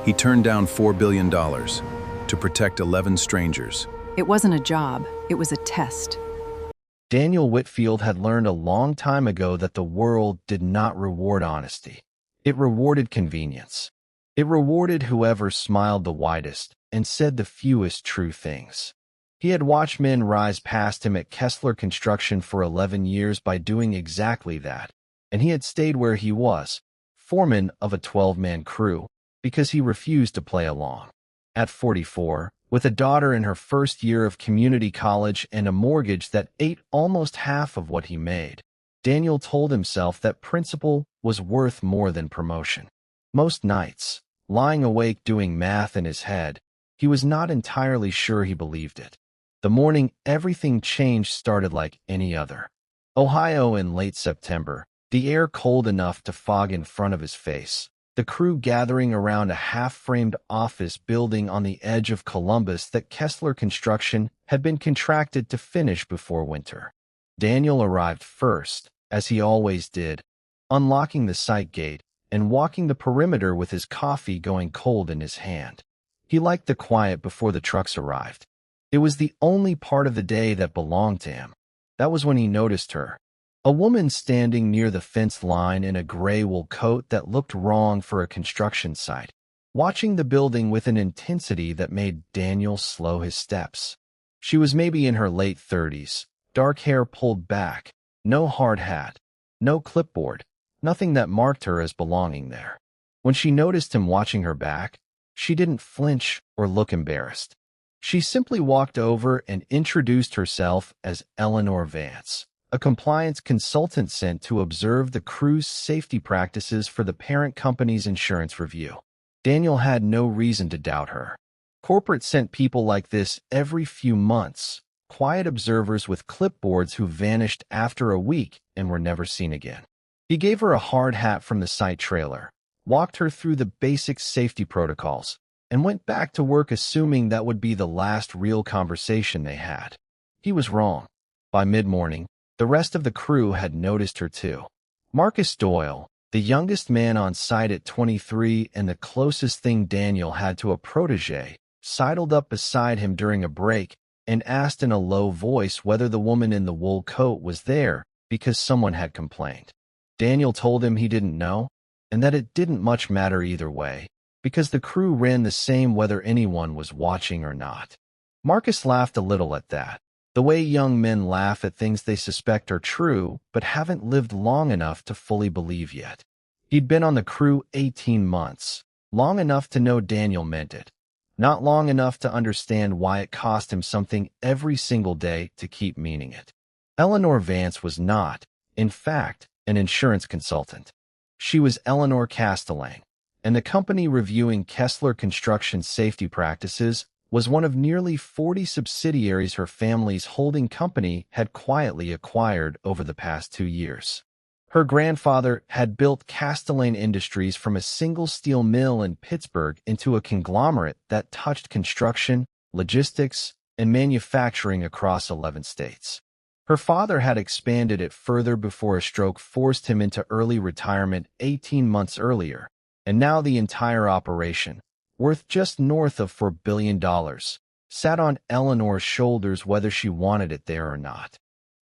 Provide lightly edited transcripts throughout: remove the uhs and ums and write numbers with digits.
He turned down $4 billion to protect 11 strangers. It wasn't a job, it was a test. Daniel Whitfield had learned a long time ago that the world did not reward honesty. It rewarded convenience. It rewarded whoever smiled the widest and said the fewest true things. He had watched men rise past him at Kessler Construction for 11 years by doing exactly that, and he had stayed where he was, foreman of a 12-man crew, because he refused to play along. At 44, with a daughter in her first year of community college and a mortgage that ate almost half of what he made, Daniel told himself that principle was worth more than promotion. Most nights, lying awake doing math in his head, he was not entirely sure he believed it. The morning everything changed started like any other. Ohio in late September, the air cold enough to fog in front of his face. The crew gathering around a half-framed office building on the edge of Columbus that Kessler Construction had been contracted to finish before winter. Daniel arrived first, as he always did, unlocking the site gate and walking the perimeter with his coffee going cold in his hand. He liked the quiet before the trucks arrived. It was the only part of the day that belonged to him. That was when he noticed her. A woman standing near the fence line in a gray wool coat that looked wrong for a construction site, watching the building with an intensity that made Daniel slow his steps. She was maybe in her late 30s, dark hair pulled back, no hard hat, no clipboard, nothing that marked her as belonging there. When she noticed him watching her back, she didn't flinch or look embarrassed. She simply walked over and introduced herself as Eleanor Vance, a compliance consultant sent to observe the crew's safety practices for the parent company's insurance review. Daniel had no reason to doubt her. Corporate sent people like this every few months, quiet observers with clipboards who vanished after a week and were never seen again. He gave her a hard hat from the site trailer, walked her through the basic safety protocols, and went back to work assuming that would be the last real conversation they had. He was wrong. By mid-morning, the rest of the crew had noticed her too. Marcus Doyle, the youngest man on site at 23 and the closest thing Daniel had to a protege, sidled up beside him during a break and asked in a low voice whether the woman in the wool coat was there because someone had complained. Daniel told him he didn't know, and that it didn't much matter either way, because the crew ran the same whether anyone was watching or not. Marcus laughed a little at that, the way young men laugh at things they suspect are true but haven't lived long enough to fully believe yet. He'd been on the crew 18 months, long enough to know Daniel meant it, not long enough to understand why it cost him something every single day to keep meaning it. Eleanor Vance was not, in fact, an insurance consultant. She was Eleanor Castellane, and the company reviewing Kessler Construction safety practices was one of nearly 40 subsidiaries her family's holding company had quietly acquired over the past 2 years. Her grandfather had built Castellane Industries from a single steel mill in Pittsburgh into a conglomerate that touched construction, logistics, and manufacturing across 11 states. Her father had expanded it further before a stroke forced him into early retirement 18 months earlier, and now the entire operation, worth just north of $4 billion, sat on Eleanor's shoulders whether she wanted it there or not.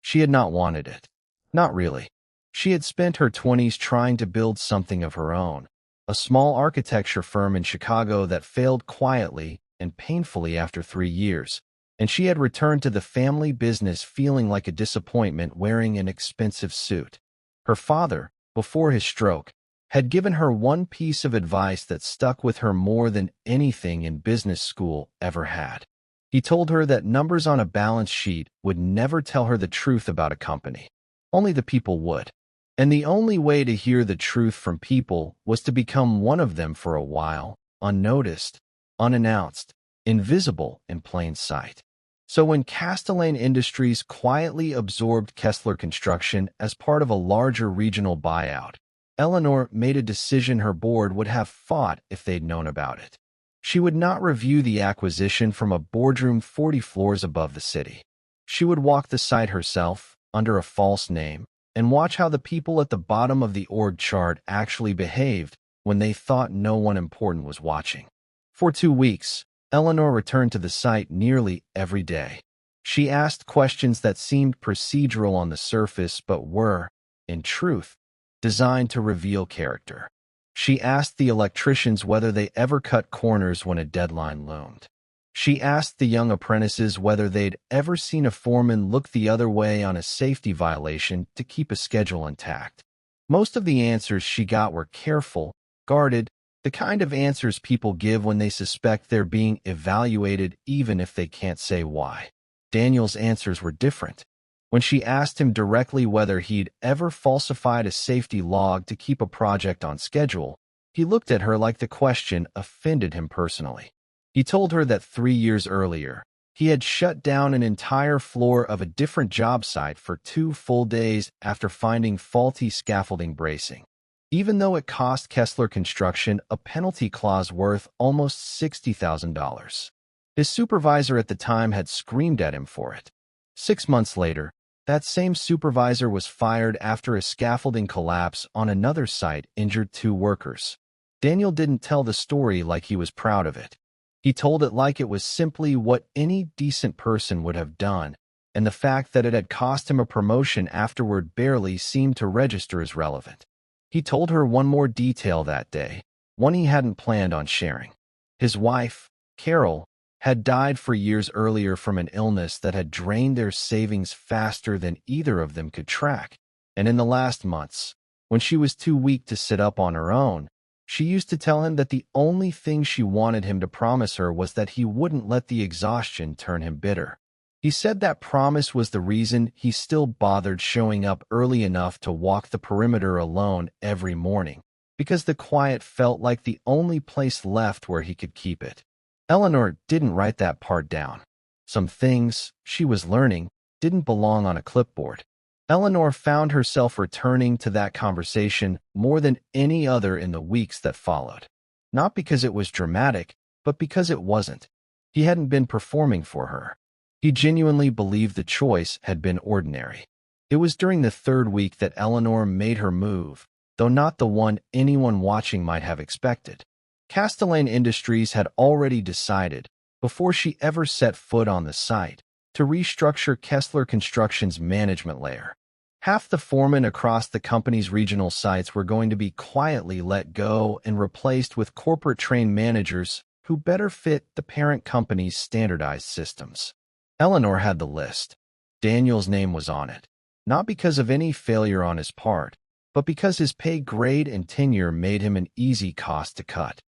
She had not wanted it. Not really. She had spent her 20s trying to build something of her own, a small architecture firm in Chicago that failed quietly and painfully after 3 years, and she had returned to the family business feeling like a disappointment wearing an expensive suit. Her father, before his stroke, had given her one piece of advice that stuck with her more than anything in business school ever had. He told her that numbers on a balance sheet would never tell her the truth about a company. Only the people would. And the only way to hear the truth from people was to become one of them for a while, unnoticed, unannounced, invisible in plain sight. So when Castellane Industries quietly absorbed Kessler Construction as part of a larger regional buyout, Eleanor made a decision her board would have fought if they'd known about it. She would not review the acquisition from a boardroom 40 floors above the city. She would walk the site herself, under a false name, and watch how the people at the bottom of the org chart actually behaved when they thought no one important was watching. For 2 weeks, Eleanor returned to the site nearly every day. She asked questions that seemed procedural on the surface but were, in truth, designed to reveal character. She asked the electricians whether they ever cut corners when a deadline loomed. She asked the young apprentices whether they'd ever seen a foreman look the other way on a safety violation to keep a schedule intact. Most of the answers she got were careful, guarded, the kind of answers people give when they suspect they're being evaluated even if they can't say why. Daniel's answers were different. When she asked him directly whether he'd ever falsified a safety log to keep a project on schedule, he looked at her like the question offended him personally. He told her that 3 years earlier, he had shut down an entire floor of a different job site for 2 full days after finding faulty scaffolding bracing, even though it cost Kessler Construction a penalty clause worth almost $60,000. His supervisor at the time had screamed at him for it. 6 months later, that same supervisor was fired after a scaffolding collapse on another site injured 2 workers. Daniel didn't tell the story like he was proud of it. He told it like it was simply what any decent person would have done, and the fact that it had cost him a promotion afterward barely seemed to register as relevant. He told her one more detail that day, one he hadn't planned on sharing. His wife, Carol, had died 4 years earlier from an illness that had drained their savings faster than either of them could track, and in the last months, when she was too weak to sit up on her own, she used to tell him that the only thing she wanted him to promise her was that he wouldn't let the exhaustion turn him bitter. He said that promise was the reason he still bothered showing up early enough to walk the perimeter alone every morning, because the quiet felt like the only place left where he could keep it. Eleanor didn't write that part down. Some things, she was learning, didn't belong on a clipboard. Eleanor found herself returning to that conversation more than any other in the weeks that followed. Not because it was dramatic, but because it wasn't. He hadn't been performing for her. He genuinely believed the choice had been ordinary. It was during the 3rd week that Eleanor made her move, though not the one anyone watching might have expected. Castellane Industries had already decided, before she ever set foot on the site, to restructure Kessler Construction's management layer. Half the foremen across the company's regional sites were going to be quietly let go and replaced with corporate-trained managers who better fit the parent company's standardized systems. Eleanor had the list. Daniel's name was on it, not because of any failure on his part, but because his pay grade and tenure made him an easy cost to cut.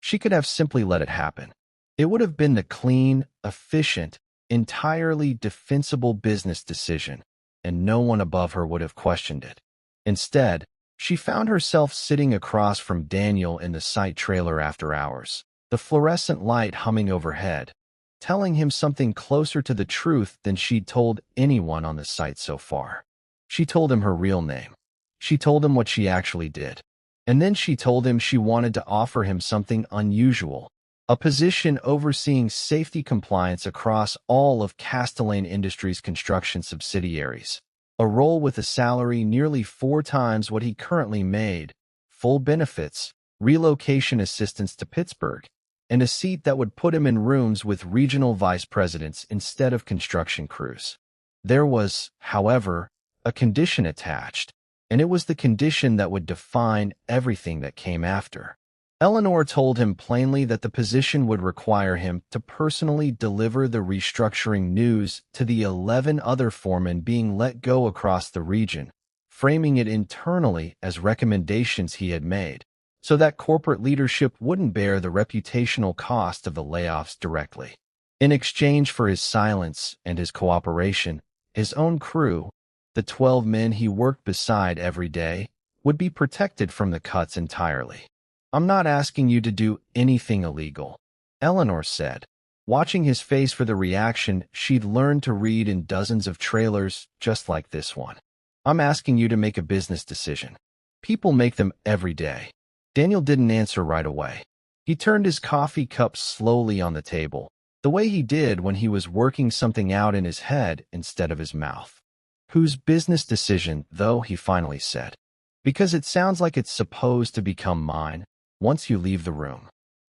She could have simply let it happen. It would have been the clean, efficient, entirely defensible business decision, and no one above her would have questioned it. Instead, she found herself sitting across from Daniel in the site trailer after hours, the fluorescent light humming overhead, telling him something closer to the truth than she'd told anyone on the site so far. She told him her real name. She told him what she actually did. And then she told him she wanted to offer him something unusual, a position overseeing safety compliance across all of Castellane Industries' construction subsidiaries, a role with a salary nearly 4 times what he currently made, full benefits, relocation assistance to Pittsburgh, and a seat that would put him in rooms with regional vice presidents instead of construction crews. There was, however, a condition attached, and it was the condition that would define everything that came after. Eleanor told him plainly that the position would require him to personally deliver the restructuring news to the 11 other foremen being let go across the region, framing it internally as recommendations he had made, so that corporate leadership wouldn't bear the reputational cost of the layoffs directly. In exchange for his silence and his cooperation, his own crew, the 12 men he worked beside every day, would be protected from the cuts entirely. "I'm not asking you to do anything illegal," Eleanor said, watching his face for the reaction she'd learned to read in dozens of trailers just like this one. "I'm asking you to make a business decision. People make them every day." Daniel didn't answer right away. He turned his coffee cup slowly on the table, the way he did when he was working something out in his head instead of his mouth. "Whose business decision, though?" he finally said. "Because it sounds like it's supposed to become mine." once you leave the room.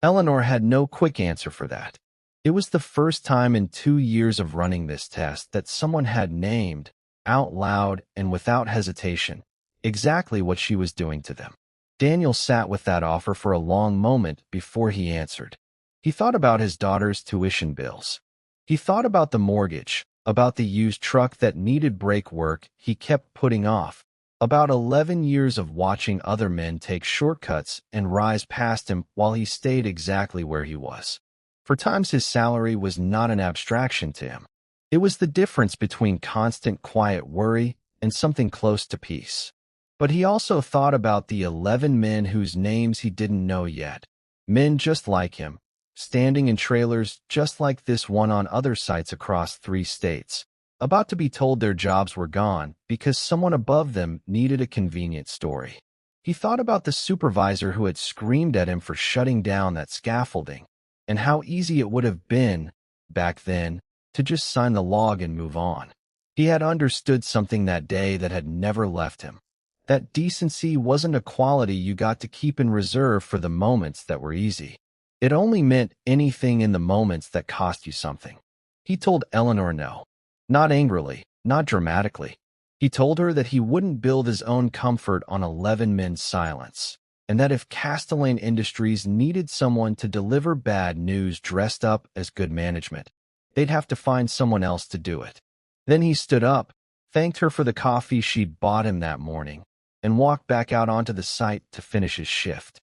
Eleanor had no quick answer for that. It was the first time in 2 years of running this test that someone had named, out loud and without hesitation, exactly what she was doing to them. Daniel sat with that offer for a long moment before he answered. He thought about his daughter's tuition bills. He thought about the mortgage, about the used truck that needed brake work he kept putting off, about 11 years of watching other men take shortcuts and rise past him while he stayed exactly where he was. For times his salary was not an abstraction to him. It was the difference between constant quiet worry and something close to peace. But he also thought about the 11 men whose names he didn't know yet. Men just like him, standing in trailers just like this one on other sites across 3 states, about to be told their jobs were gone because someone above them needed a convenient story. He thought about the supervisor who had screamed at him for shutting down that scaffolding, and how easy it would have been, back then, to just sign the log and move on. He had understood something that day that had never left him. That decency wasn't a quality you got to keep in reserve for the moments that were easy. It only meant anything in the moments that cost you something. He told Eleanor no. Not angrily, not dramatically. He told her that he wouldn't build his own comfort on 11 men's silence, and that if Castellane Industries needed someone to deliver bad news dressed up as good management, they'd have to find someone else to do it. Then he stood up, thanked her for the coffee she'd bought him that morning, and walked back out onto the site to finish his shift.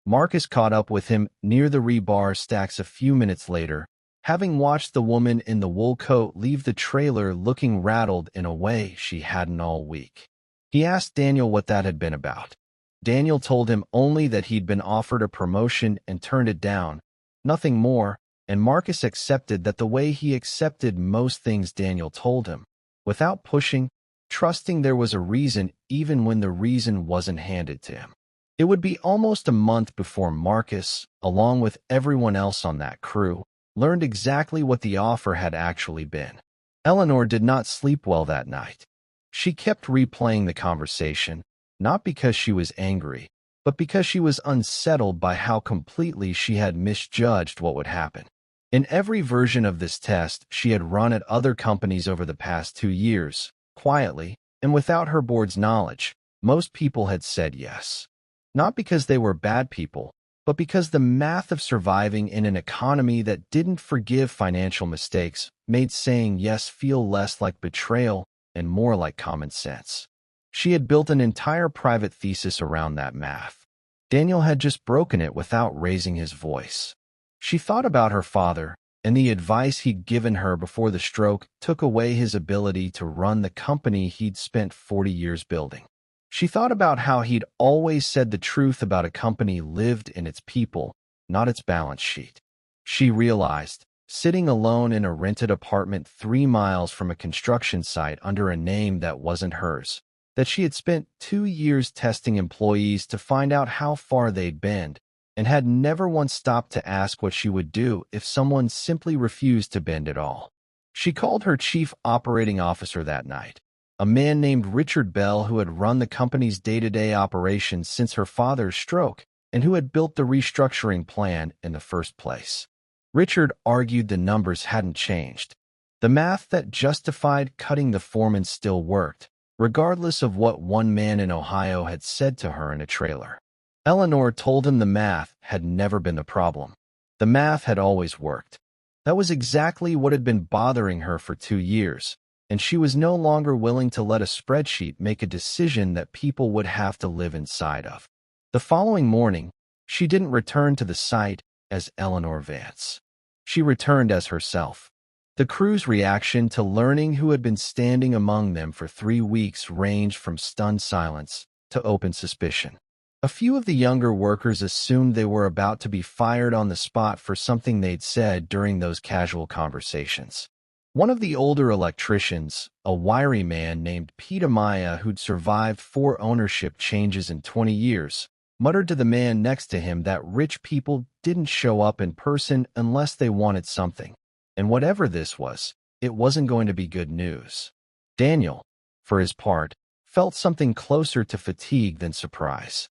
Marcus caught up with him near the rebar stacks a few minutes later, having watched the woman in the wool coat leave the trailer looking rattled in a way she hadn't all week. He asked Daniel what that had been about. Daniel told him only that he'd been offered a promotion and turned it down, nothing more, and Marcus accepted that the way he accepted most things Daniel told him, without pushing, trusting there was a reason even when the reason wasn't handed to him. It would be almost a month before Marcus, along with everyone else on that crew, learned exactly what the offer had actually been. Eleanor did not sleep well that night. She kept replaying the conversation, not because she was angry, but because she was unsettled by how completely she had misjudged what would happen. In every version of this test she had run at other companies over the past 2 years, quietly, and without her board's knowledge, most people had said yes. Not because they were bad people, but because the math of surviving in an economy that didn't forgive financial mistakes made saying yes feel less like betrayal and more like common sense. She had built an entire private thesis around that math. Daniel had just broken it without raising his voice. She thought about her father, and the advice he'd given her before the stroke took away his ability to run the company he'd spent 40 years building. She thought about how he'd always said the truth about a company lived in its people, not its balance sheet. She realized, sitting alone in a rented apartment 3 miles from a construction site under a name that wasn't hers, that she had spent 2 years testing employees to find out how far they'd bend, and had never once stopped to ask what she would do if someone simply refused to bend at all. She called her chief operating officer that night, a man named Richard Bell who had run the company's day-to-day operations since her father's stroke and who had built the restructuring plan in the first place. Richard argued the numbers hadn't changed. The math that justified cutting the foreman still worked, regardless of what one man in Ohio had said to her in a trailer. Eleanor told him the math had never been the problem. The math had always worked. That was exactly what had been bothering her for 2 years, and she was no longer willing to let a spreadsheet make a decision that people would have to live inside of. The following morning, she didn't return to the site as Eleanor Vance. She returned as herself. The crew's reaction to learning who had been standing among them for 3 weeks ranged from stunned silence to open suspicion. A few of the younger workers assumed they were about to be fired on the spot for something they'd said during those casual conversations. One of the older electricians, a wiry man named Pete Amaya who'd survived 4 ownership changes in 20 years, muttered to the man next to him that rich people didn't show up in person unless they wanted something, and whatever this was, it wasn't going to be good news. Daniel, for his part, felt something closer to fatigue than surprise.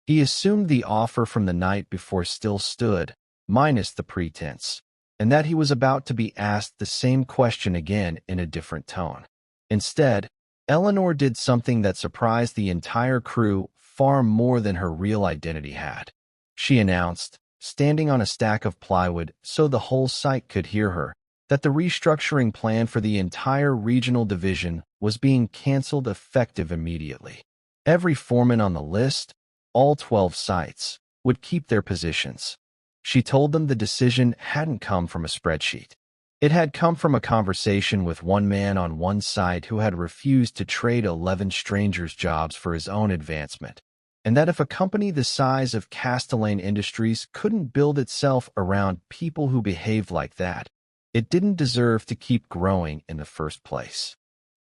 He assumed the offer from the night before still stood, minus the pretense, and that he was about to be asked the same question again in a different tone. Instead, Eleanor did something that surprised the entire crew far more than her real identity had. She announced, standing on a stack of plywood so the whole site could hear her, that the restructuring plan for the entire regional division was being canceled effective immediately. Every foreman on the list, all 12 sites, would keep their positions. She told them the decision hadn't come from a spreadsheet. It had come from a conversation with one man on one site who had refused to trade 11 strangers' jobs for his own advancement, and that if a company the size of Castellane Industries couldn't build itself around people who behaved like that, it didn't deserve to keep growing in the first place.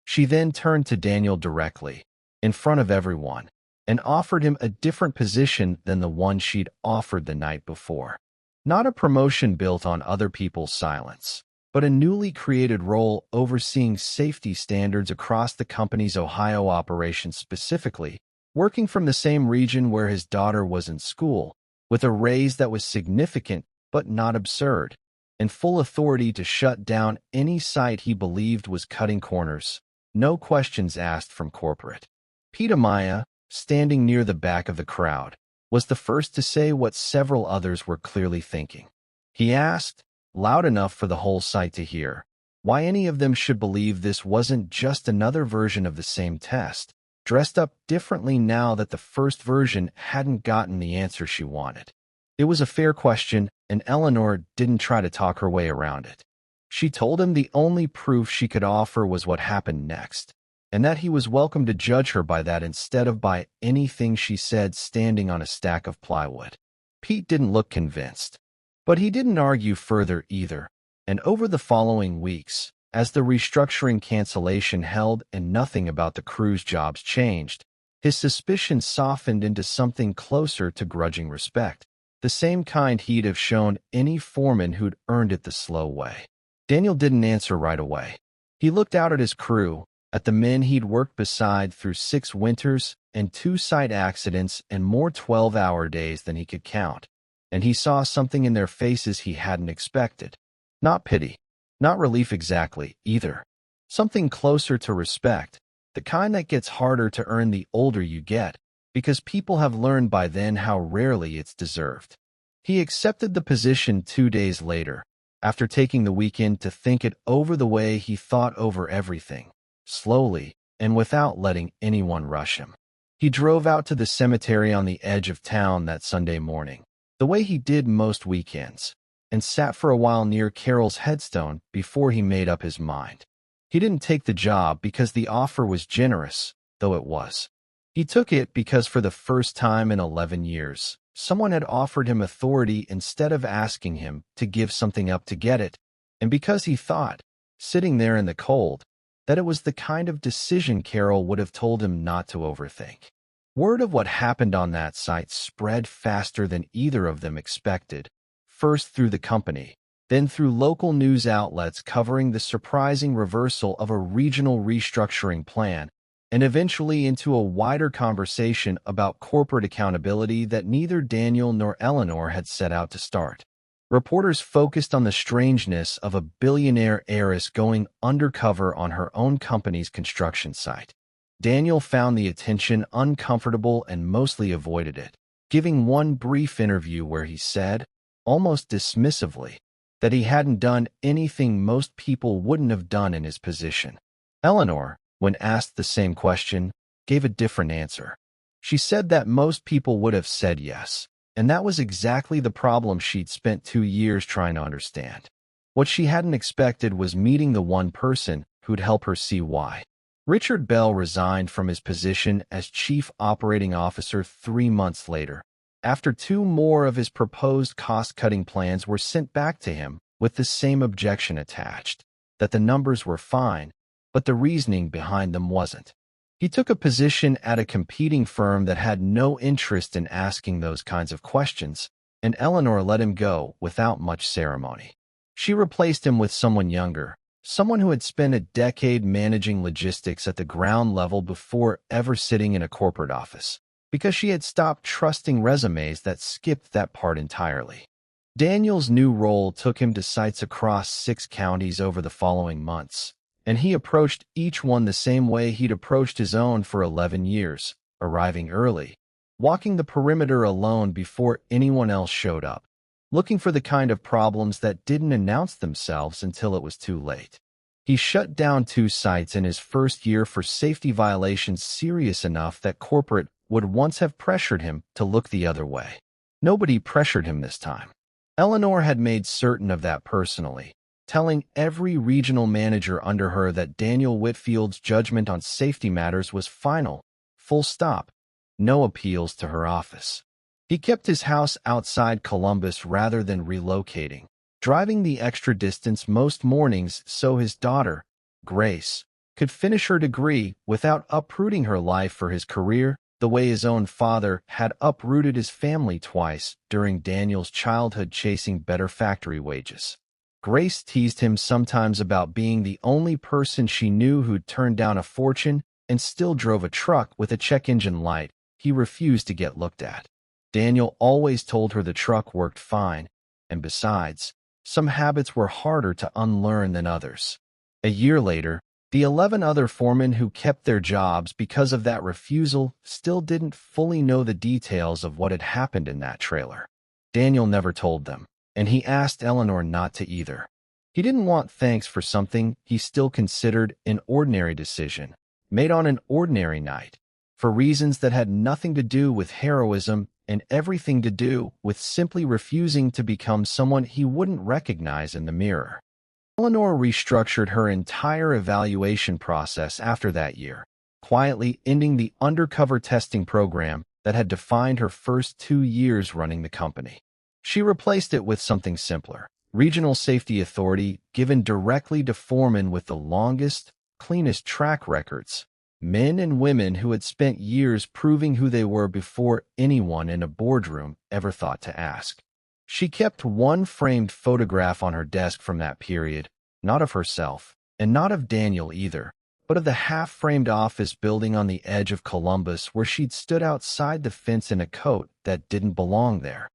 She then turned to Daniel directly, in front of everyone, and offered him a different position than the one she'd offered the night before. Not a promotion built on other people's silence, but a newly created role overseeing safety standards across the company's Ohio operations, specifically working from the same region where his daughter was in school, with a raise that was significant but not absurd, and full authority to shut down any site he believed was cutting corners, no questions asked from corporate. Pete Amaya, standing near the back of the crowd, was the first to say what several others were clearly thinking. He asked, loud enough for the whole site to hear, why any of them should believe this wasn't just another version of the same test, dressed up differently now that the first version hadn't gotten the answer she wanted. It was a fair question, and Eleanor didn't try to talk her way around it. She told him the only proof she could offer was what happened next, and that he was welcome to judge her by that instead of by anything she said standing on a stack of plywood. Pete didn't look convinced, but he didn't argue further either, and over the following weeks, as the restructuring cancellation held and nothing about the crew's jobs changed, his suspicions softened into something closer to grudging respect, the same kind he'd have shown any foreman who'd earned it the slow way. Daniel didn't answer right away. He looked out at his crew, at the men he'd worked beside through 6 winters and 2 site accidents and more 12-hour days than he could count, and he saw something in their faces he hadn't expected. Not pity, not relief exactly, either. Something closer to respect, the kind that gets harder to earn the older you get, because people have learned by then how rarely it's deserved. He accepted the position 2 days later, after taking the weekend to think it over the way he thought over everything, slowly and without letting anyone rush him. He drove out to the cemetery on the edge of town that Sunday morning, the way he did most weekends, and sat for a while near Carol's headstone before he made up his mind. He didn't take the job because the offer was generous, though it was. He took it because for the first time in 11 years, someone had offered him authority instead of asking him to give something up to get it, and because he thought, sitting there in the cold, that it was the kind of decision Carol would have told him not to overthink. Word of what happened on that site spread faster than either of them expected, first through the company, then through local news outlets covering the surprising reversal of a regional restructuring plan, and eventually into a wider conversation about corporate accountability that neither Daniel nor Eleanor had set out to start. Reporters focused on the strangeness of a billionaire heiress going undercover on her own company's construction site. Daniel found the attention uncomfortable and mostly avoided it, giving one brief interview where he said, almost dismissively, that he hadn't done anything most people wouldn't have done in his position. Eleanor, when asked the same question, gave a different answer. She said that most people would have said yes, and that was exactly the problem she'd spent 2 years trying to understand. What she hadn't expected was meeting the one person who'd help her see why. Richard Bell resigned from his position as Chief Operating Officer 3 months later, after 2 more of his proposed cost-cutting plans were sent back to him with the same objection attached, that the numbers were fine, but the reasoning behind them wasn't. He took a position at a competing firm that had no interest in asking those kinds of questions, and Eleanor let him go without much ceremony. She replaced him with someone younger, someone who had spent a decade managing logistics at the ground level before ever sitting in a corporate office. because she had stopped trusting resumes that skipped that part entirely. Daniel's new role took him to sites across 6 counties over the following months, and he approached each one the same way he'd approached his own for 11 years, arriving early, walking the perimeter alone before anyone else showed up, looking for the kind of problems that didn't announce themselves until it was too late. He shut down 2 sites in his first year for safety violations serious enough that corporate would once have pressured him to look the other way. Nobody pressured him this time. Eleanor had made certain of that personally, telling every regional manager under her that Daniel Whitfield's judgment on safety matters was final, full stop, no appeals to her office. He kept his house outside Columbus rather than relocating, driving the extra distance most mornings so his daughter, Grace, could finish her degree without uprooting her life for his career, the way his own father had uprooted his family twice during Daniel's childhood chasing better factory wages. Grace teased him sometimes about being the only person she knew who'd turned down a fortune and still drove a truck with a check engine light he refused to get looked at. Daniel always told her the truck worked fine, and besides, some habits were harder to unlearn than others. A year later, the 11 other foremen who kept their jobs because of that refusal still didn't fully know the details of what had happened in that trailer. Daniel never told them, and he asked Eleanor not to either. He didn't want thanks for something he still considered an ordinary decision, made on an ordinary night, for reasons that had nothing to do with heroism and everything to do with simply refusing to become someone he wouldn't recognize in the mirror. Eleanor restructured her entire evaluation process after that year, quietly ending the undercover testing program that had defined her first 2 years running the company. She replaced it with something simpler: regional safety authority given directly to foremen with the longest, cleanest track records, men and women who had spent years proving who they were before anyone in a boardroom ever thought to ask. She kept one framed photograph on her desk from that period, not of herself, and not of Daniel either, but of the half-framed office building on the edge of Columbus where she'd stood outside the fence in a coat that didn't belong there,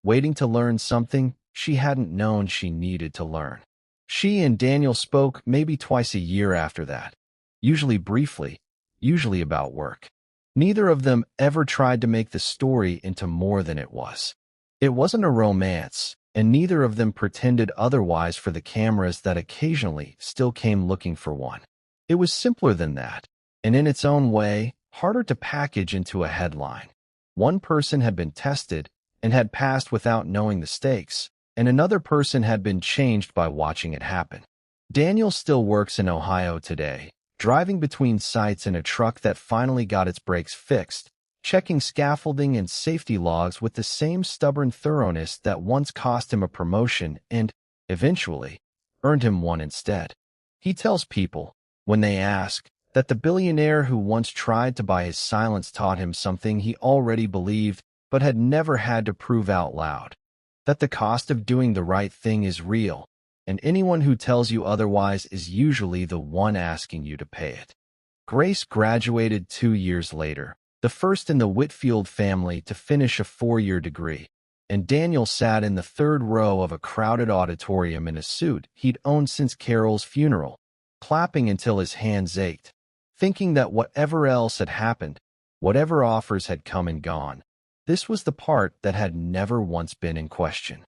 waiting to learn something she hadn't known she needed to learn. She and Daniel spoke maybe twice a year after that, usually briefly, usually about work. Neither of them ever tried to make the story into more than it was. It wasn't a romance, and neither of them pretended otherwise for the cameras that occasionally still came looking for one. It was simpler than that, and in its own way, harder to package into a headline. One person had been tested and had passed without knowing the stakes, and another person had been changed by watching it happen. Daniel still works in Ohio today, driving between sites in a truck that finally got its brakes fixed, checking scaffolding and safety logs with the same stubborn thoroughness that once cost him a promotion and, eventually, earned him one instead. He tells people, when they ask, that the billionaire who once tried to buy his silence taught him something he already believed but had never had to prove out loud: that the cost of doing the right thing is real, and anyone who tells you otherwise is usually the one asking you to pay it. Grace graduated 2 years later, the first in the Whitfield family to finish a 4-year degree, and Daniel sat in the 3rd row of a crowded auditorium in a suit he'd owned since Carol's funeral, clapping until his hands ached, thinking that whatever else had happened, whatever offers had come and gone, this was the part that had never once been in question.